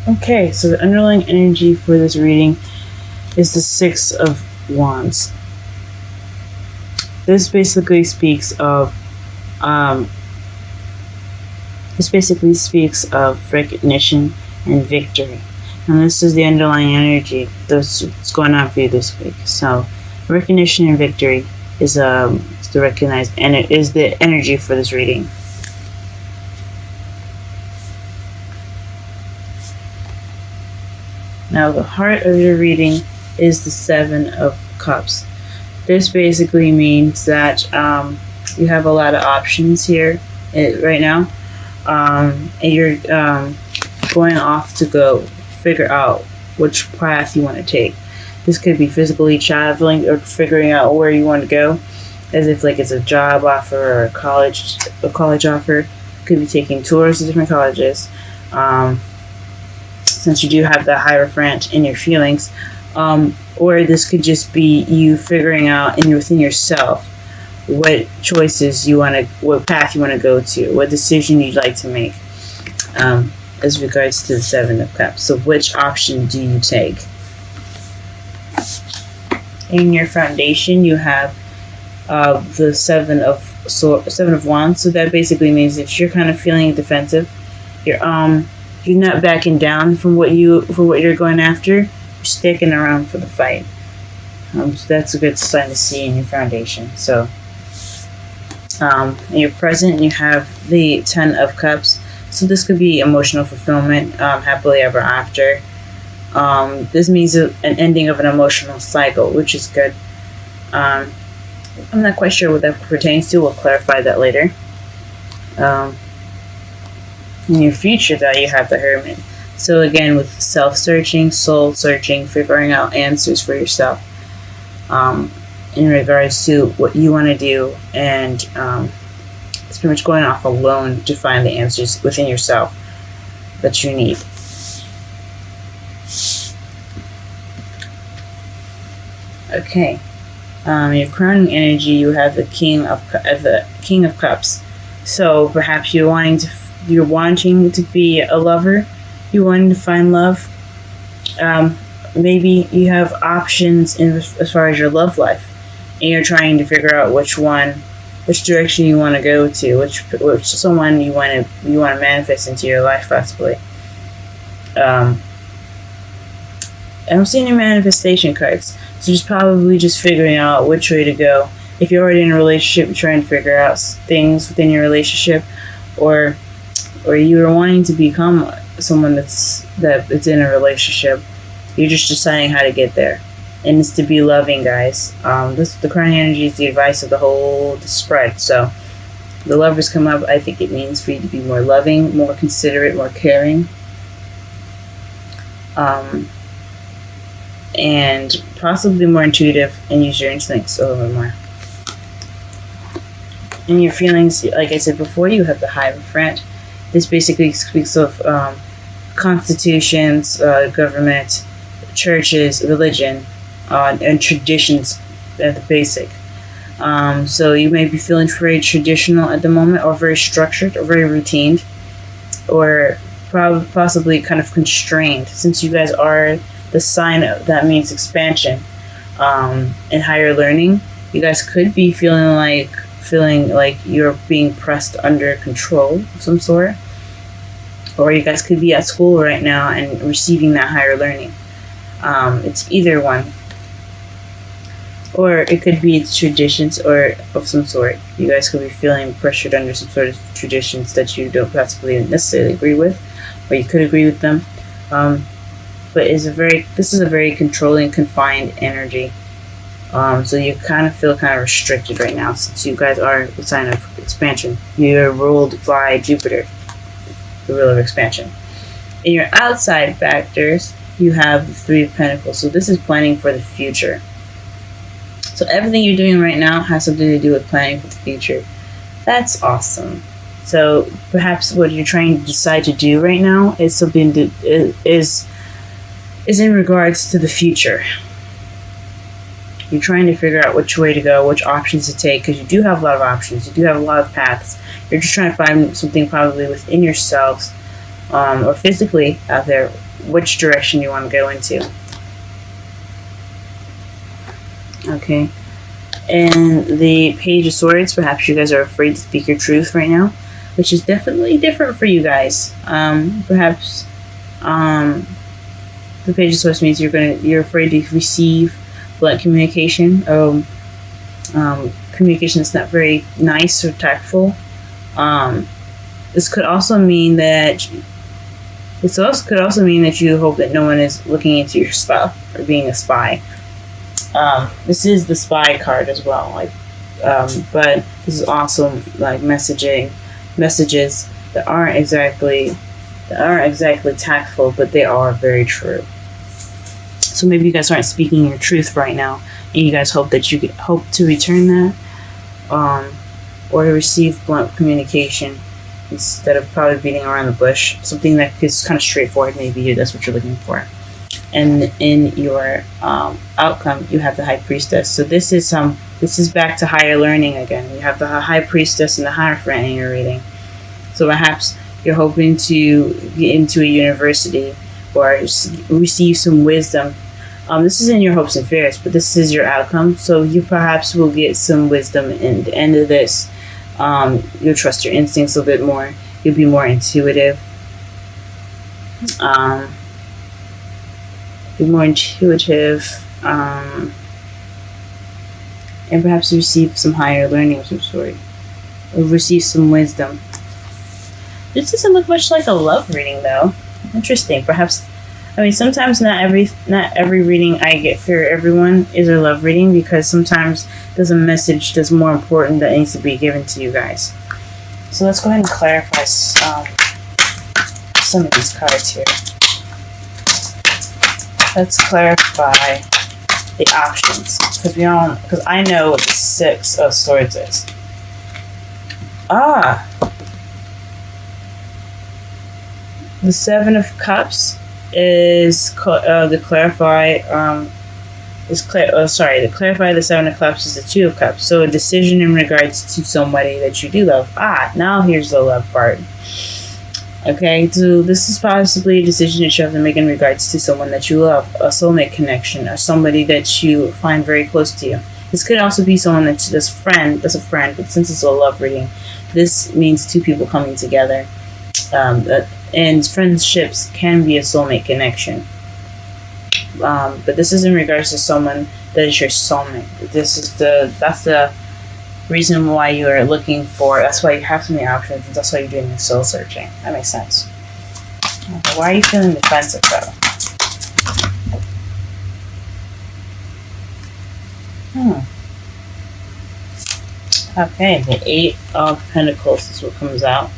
Okay, so the underlying energy for this reading is the Six of Wands. This basically speaks of recognition and victory. And this is the underlying energy that's going on for you this week. So recognition and victory is the recognized, and it is the energy for this reading. Now the heart of your reading is the Seven of Cups. This basically means that you have a lot of options here right now, and you're going off to go figure out which path you want to take. This could be physically traveling or figuring out where you want to go, as if like it's a job offer or a college offer. Could be taking tours to different colleges. Since you do have the Hierophant in your feelings, or this could just be you figuring out within yourself what choices you want to, what path you want to go to, what decision you'd like to make, as regards to the Seven of Cups. So which option do you take? In your foundation, you have the Seven of Wands. So that basically means if you're kind of feeling defensive, you're not backing down from what you're going after. You're sticking around for the fight. So that's a good sign to see in your foundation. So in your present, you have the Ten of Cups. So this could be emotional fulfillment, happily ever after. This means an ending of an emotional cycle, which is good. I'm not quite sure what that pertains to. We'll clarify that later. In your future, though, you have the Hermit. So again, with self-searching, soul-searching, figuring out answers for yourself in regards to what you want to do, and it's pretty much going off alone to find the answers within yourself that you need. Okay, your crowning energy, you have the King of Cups. So perhaps you're wanting to be a lover. You're wanting to find love. Maybe you have options as far as your love life, and you're trying to figure out which direction you want to go to, which someone you want to manifest into your life, possibly. I don't see any manifestation cards, so just probably just figuring out which way to go. If you're already in a relationship, you're trying to figure out things within your relationship, or you're wanting to become someone that's in a relationship. You're just deciding how to get there, and it's to be loving, guys. The crowning energy is the advice of the spread. So the Lovers come up. I think it means for you to be more loving, more considerate, more caring, and possibly more intuitive, and use your instincts a little bit more. In your feelings, like I said before, you have the Hierophant. This basically speaks of constitutions, government, churches, religion, and traditions at the basic. So you may be feeling very traditional at the moment, or very structured, or very routine, or possibly kind of constrained, since you guys are the sign that means expansion and higher learning. You guys could be feeling like you're being pressed under control of some sort, or you guys could be at school right now and receiving that higher learning. It's either one, or it could be traditions or of some sort. You guys could be feeling pressured under some sort of traditions that you don't possibly necessarily agree with, or you could agree with them. But this is a very controlling, confined energy. So you kind of feel kind of restricted right now, since you guys are the sign of expansion. You're ruled by Jupiter, the ruler of expansion. In your outside factors, you have the Three of Pentacles. So this is planning for the future. So everything you're doing right now has something to do with planning for the future. That's awesome. So perhaps what you're trying to decide to do right now is something that is in regards to the future. You're trying to figure out which way to go, which options to take, because you do have a lot of options. You do have a lot of paths. You're just trying to find something probably within yourselves, or physically out there, which direction you want to go into. Okay. And the Page of Swords, perhaps you guys are afraid to speak your truth right now, which is definitely different for you guys. Perhaps the Page of Swords means you're afraid to receive blunt communication. Communication that's not very nice or tactful. This could also mean that you hope that no one is looking into your stuff or being a spy. This is the spy card as well, but this is also like messages that aren't exactly tactful, but they are very true. So maybe you guys aren't speaking your truth right now, and you guys hope to return that, or to receive blunt communication instead of probably beating around the bush. Something that is kind of straightforward. Maybe that's what you're looking for. And in your outcome, you have the High Priestess. So this is back to higher learning again. You have the High Priestess and the Hierophant in your reading. So perhaps you're hoping to get into a university or receive some wisdom. This isn't your hopes and fears, but this is your outcome. So you perhaps will get some wisdom in the end of this. You'll trust your instincts a bit more. You'll be more intuitive. And perhaps receive some higher learning of some sort, or receive some wisdom. This doesn't look much like a love reading, though. Interesting. Perhaps, sometimes not every reading I get for everyone is a love reading, because sometimes there's a message that's more important that needs to be given to you guys. So let's go ahead and clarify some of these cards here. Let's clarify the options, because I know what the Six of Swords is. The Seven of Cups is to clarify. To clarify the Seven of Cups is the Two of Cups. So a decision in regards to somebody that you do love. Now here's the love part. Okay, so this is possibly a decision that you have to make in regards to someone that you love, a soulmate connection, or somebody that you find very close to you. This could also be someone that's a friend, but since it's a love reading, this means two people coming together. And friendships can be a soulmate connection. But this is in regards to someone that is your soulmate. That's the reason why you are looking for. That's why you have so many options, and that's why you're doing your soul searching. That makes sense. Okay, why are you feeling defensive, though? Okay, the Eight of Pentacles is what comes out.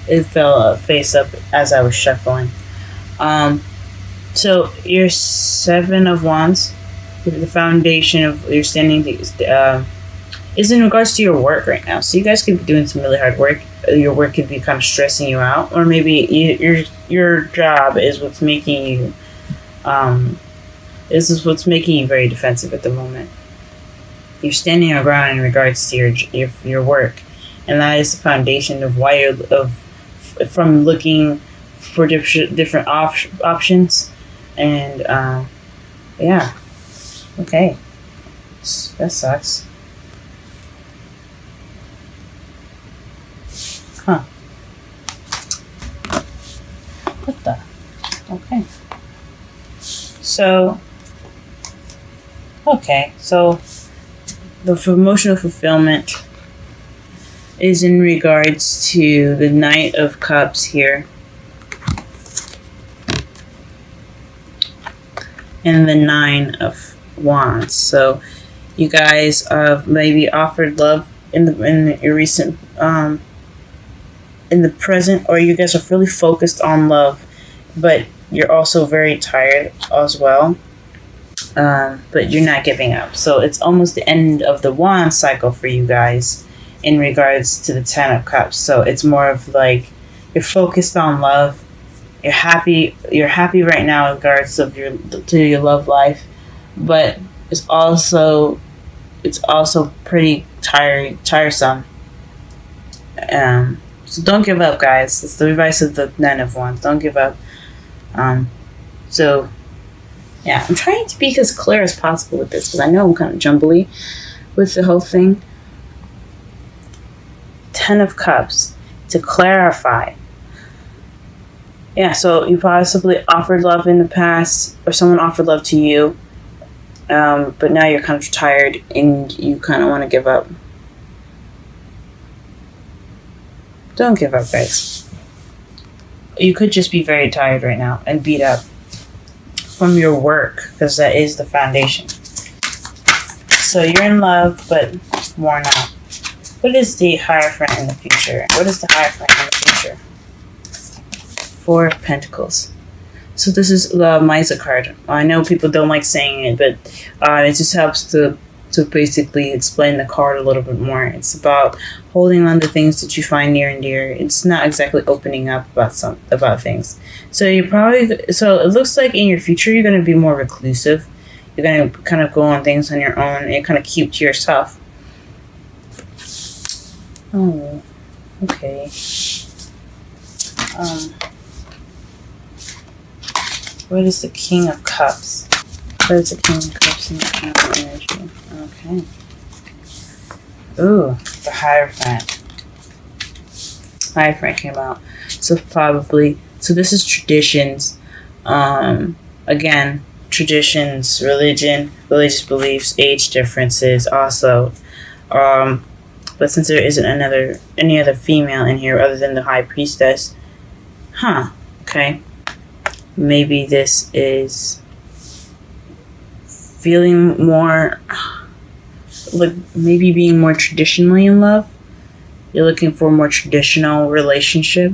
It fell face up as I was shuffling. So your Seven of Wands, the foundation of your standing is in regards to your work right now. So you guys could be doing some really hard work. Your work could be kind of stressing you out, or maybe your job is what's making you very defensive at the moment. You're standing your ground in regards to your work, and that is the foundation of why from looking for different options. And yeah, okay, that sucks. What the? Okay. So the emotional fulfillment is in regards to the Knight of Cups here. And the Nine of Wands. So you guys have maybe offered love in your recent in the present, or you guys are really focused on love, but you're also very tired as well. But you're not giving up. So it's almost the end of the wand cycle for you guys in regards to the Ten of Cups. So it's more of like you're focused on love. You're happy right now in regards of your love life, but it's also pretty tiresome. So don't give up, guys. It's the advice of the Nine of Wands. Don't give up. So yeah, I'm trying to be as clear as possible with this because I know I'm kind of jumbly with the whole thing. 10 of Cups, to clarify. Yeah, so you possibly offered love in the past, or someone offered love to you, but now you're kind of tired and you kind of want to give up. Don't give up, guys. You could just be very tired right now and beat up from your work, because that is the foundation. So you're in love, but more not. What is the Hierophant in the future? What is the Hierophant in the future? 4 of Pentacles. So this is the Miser card. I know people don't like saying it, but it just helps to basically explain the card a little bit more. It's about holding on to things that you find near and dear. It's not exactly opening up about things. So it looks like in your future you're going to be more reclusive. You're going to kind of go on things on your own and kind of keep to yourself. Oh, okay. What is the King of Cups? What is the King of Cups in the energy? Okay. Ooh, the Hierophant. Hierophant came out. So this is traditions. Again, traditions, religious beliefs, age differences also. But since there isn't any other female in here other than the High Priestess, okay. Maybe this is feeling more, like maybe being more traditionally in love. You're looking for a more traditional relationship.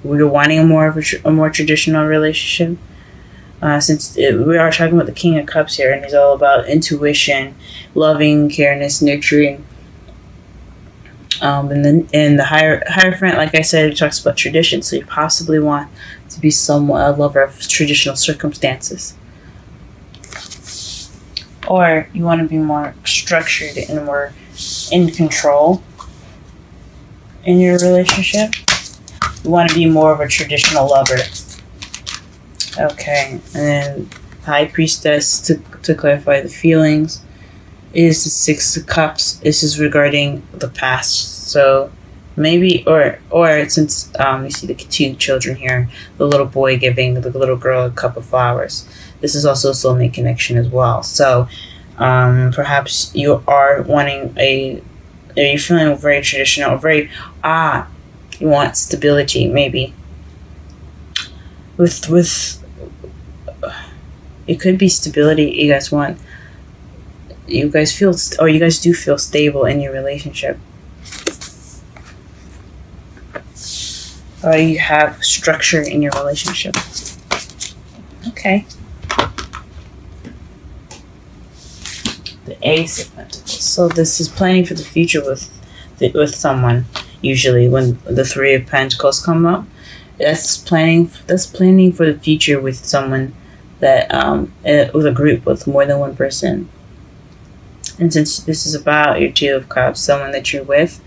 You're wanting a more traditional relationship. Since we are talking about the King of Cups here, and he's all about intuition, loving, careness, nurturing. And the Hierophant, like I said, it talks about tradition. So you possibly want to be somewhat a lover of traditional circumstances, or you want to be more structured and more in control in your relationship. You want to be more of a traditional lover. Okay, and then High Priestess, to clarify the feelings, is the 6 of Cups. This is regarding the past. So maybe, or since you see the 2 children here, the little boy giving the little girl a cup of flowers. This is also a soulmate connection as well. So perhaps you are you're feeling very traditional, you want stability, maybe. With it could be stability you guys want. You guys do feel stable in your relationship. Or you have structure in your relationship. Okay. The Ace of Pentacles. So this is planning for the future with someone. Usually when the 3 of Pentacles come up, that's planning for the future with someone that with a group with more than one person. And since this is about your 2 of Cups, someone that you're with,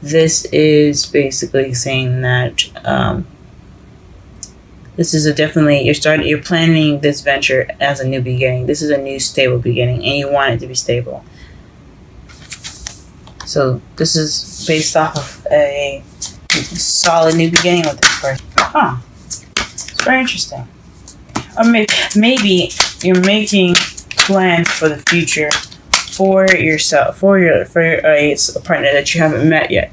this is basically saying that this is you're planning this venture as a new beginning. This is a new stable beginning, and you want it to be stable. So this is based off of a solid new beginning with this person. It's very interesting. Or maybe you're making plans for the future for yourself, for a partner that you haven't met yet.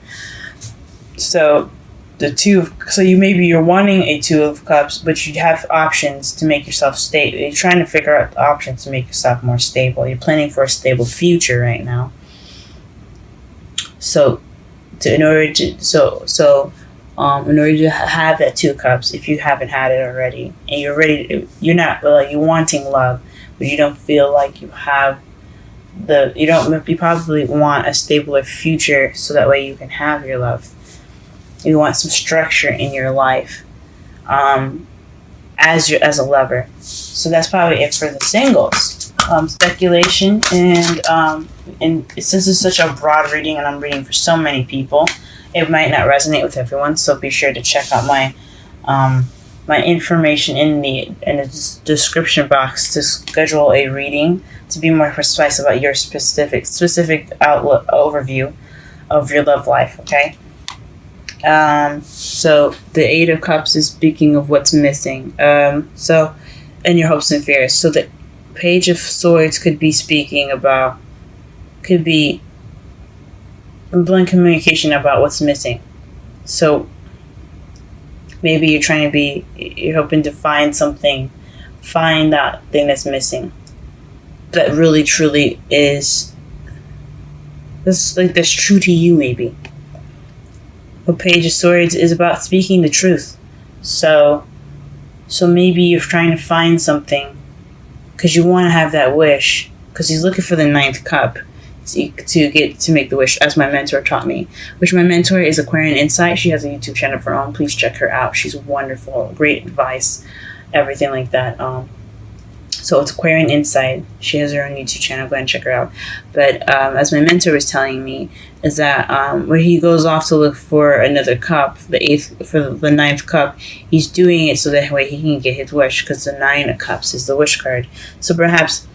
So you're wanting a 2 of Cups, but you have options to make yourself stable. You're trying to figure out the options to make yourself more stable. You're planning for a stable future right now. So in order to have that 2 of Cups, if you haven't had it already, and you're wanting love, but you don't feel like you have you probably want a stabler future so that way you can have your love. You want some structure in your life as a lover. So that's probably it for the singles. Speculation and since it's such a broad reading and I'm reading for so many people, it might not resonate with everyone. So be sure to check out my my information in the description box to schedule a reading to be more precise about your specific outlook overview of your love life. Okay. So the Eight of Cups is speaking of what's missing. So, and your hopes and fears. So the Page of Swords could be blunt communication about what's missing. So maybe you're hoping to find that thing that's missing that really truly is that's true to you. Maybe the Page of Swords is about speaking the truth. So maybe you're trying to find something because you want to have that wish, because he's looking for the ninth cup to make the wish, as my mentor taught me. Which my mentor is Aquarian Insight. She has a YouTube channel of her own. Please check her out. She's wonderful, great advice, everything like that. So it's Aquarian Insight. She has her own YouTube channel. Go ahead and check her out. But as my mentor was telling me, is that where he goes off to look for another cup, the ninth cup, he's doing it so that way he can get his wish, because the Nine of Cups is the wish card. So perhaps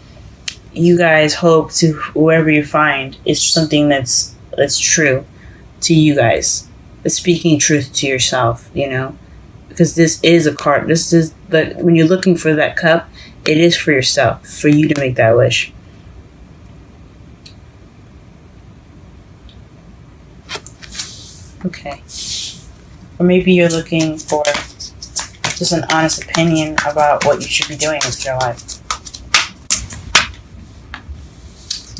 you guys hope to whoever you find is something that's true to you guys, that's speaking truth to yourself, because this is a card. This is when you're looking for that cup, it is for yourself, for you to make that wish. Okay. Or maybe you're looking for just an honest opinion about what you should be doing with your life.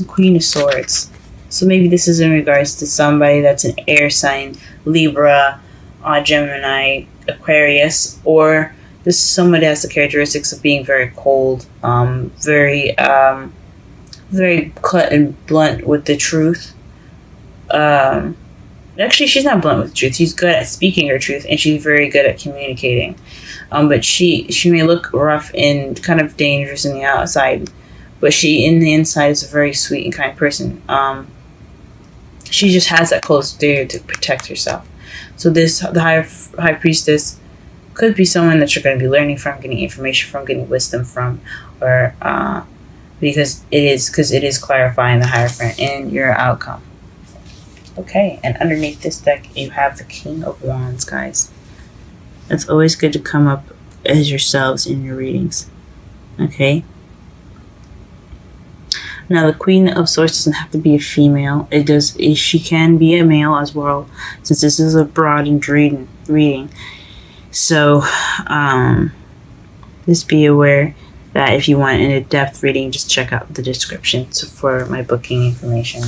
Queen of Swords. So maybe this is in regards to somebody that's an air sign, Libra, Gemini, Aquarius, or this is somebody that has the characteristics of being very cold, very cut and blunt with the truth. Actually, she's not blunt with the truth. She's good at speaking her truth, and she's very good at communicating. But she may look rough and kind of dangerous in the outside, but she, in the inside, is a very sweet and kind person. She just has that cold exterior to protect herself. So the high priestess could be someone that you're going to be learning from, getting information from, getting wisdom from, or because it is clarifying the Hierophant in your outcome. Okay, and underneath this deck, you have the King of Wands, guys. It's always good to come up as yourselves in your readings. Okay. Now, the Queen of Swords doesn't have to be a female. She can be a male as well, since this is a broadened reading. So, just be aware that if you want an in-depth reading, just check out the description for my booking information.